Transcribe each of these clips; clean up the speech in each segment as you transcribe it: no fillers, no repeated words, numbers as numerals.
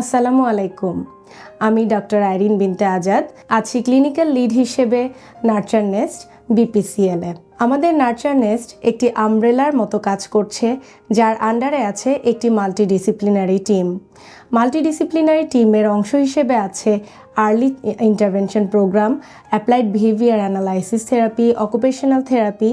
আসসালামু আলাইকুম। আমি ডক্টর আইরিন বিনতে আজাদ, আছি ক্লিনিক্যাল লিড হিসেবে নার্চার নেস্ট বিপিসিএলে। আমাদের নার্চার নেস্ট একটি আমব্রেলার মতো কাজ করছে, যার আন্ডারে আছে একটি মাল্টিডিসিপ্লিনারি টিম। মাল্টিডিসিপ্লিনারি টিমের অংশ হিসেবে আছে early intervention programme, applied behaviour analysis therapy, occupational therapy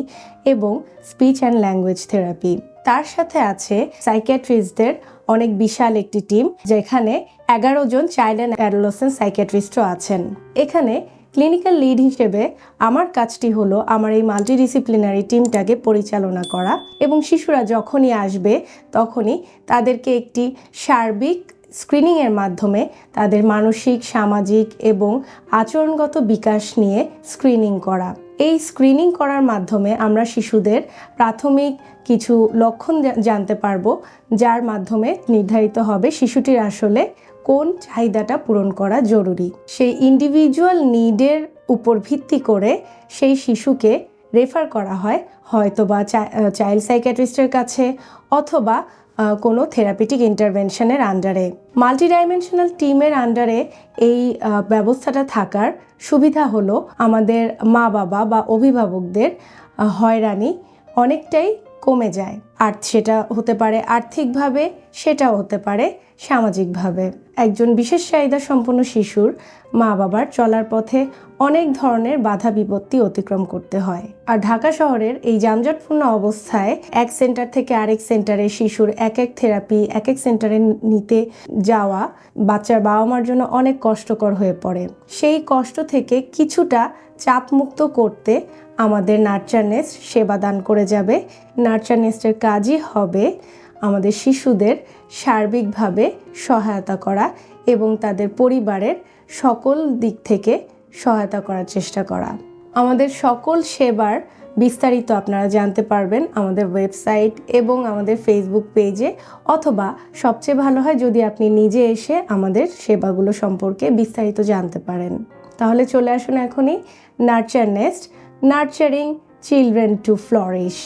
এবং স্পিচ অ্যান্ড ল্যাঙ্গুয়েজ থেরাপি। তার সাথে আছে সাইকিয়াট্রিস্টদের অনেক বিশাল একটি টিম, যেখানে 11 জন চাইল্ড অ্যান্ড অ্যাডোলেসেন্ট সাইকিয়াট্রিস্টও আছেন। এখানে ক্লিনিক্যাল লিড হিসেবে আমার কাজটি হলো আমার এই মাল্টিডিসিপ্লিনারি টিমটাকে পরিচালনা করা এবং শিশুরা যখনই আসবে তখনই তাদেরকে একটি সার্বিক স্ক্রিনিংয়ের মাধ্যমে তাদের মানসিক, সামাজিক এবং আচরণগত বিকাশ নিয়ে স্ক্রিনিং করা। এই স্ক্রিনিং করার মাধ্যমে আমরা শিশুদের প্রাথমিক কিছু লক্ষণ জানতে পারবো, যার মাধ্যমে নির্ধারিত হবে শিশুটির আসলে কোন চাহিদাটা পূরণ করা জরুরি। সেই ইন্ডিভিজুয়াল নিডের উপর ভিত্তি করে সেই শিশুকে রেফার করা হয় হয়তোবা চাইল্ড সাইকিয়াট্রিস্টের কাছে অথবা কোনো থেরাপিটিক ইন্টারভেনশনের আন্ডারে। মাল্টিডাইমেনশনাল টিমের আন্ডারে এই ব্যবস্থাটা থাকার সুবিধা হলো আমাদের মা বাবা বা অভিভাবকদের হয়রানি অনেকটাই কমে যায়। আর সেটা হতে পারে আর্থিকভাবে, সেটাও হতে পারে সামাজিকভাবে। একজন বিশেষ চাহিদা সম্পন্ন শিশুর মা বাবার চলার পথে অনেক ধরনের বাধা বিপত্তি অতিক্রম করতে হয়। আর ঢাকা শহরের এই যানজটপূর্ণ অবস্থায় এক সেন্টার থেকে আরেক সেন্টারে শিশুর এক থেরাপি এক সেন্টারে নিতে যাওয়া বাচ্চার বাবা মার জন্য অনেক কষ্টকর হয়ে পড়ে। সেই কষ্ট থেকে কিছুটা চাপমুক্ত করতে আমাদের নার্চার নেস্ট সেবা দান করে যাবে। নার্চার নেস্টের কাজই হবে আমাদের শিশুদের সার্বিকভাবে সহায়তা করা এবং তাদের পরিবারের সকল দিক থেকে সহায়তা করার চেষ্টা করা। আমাদের সকল সেবার বিস্তারিত আপনারা জানতে পারবেন আমাদের ওয়েবসাইট এবং আমাদের ফেসবুক পেজে, অথবা সবচেয়ে ভালো হয় যদি আপনি নিজে এসে আমাদের সেবাগুলো সম্পর্কে বিস্তারিত জানতে পারেন। তাহলে চলে আসুন এখনই nurture nest, nurturing children to flourish.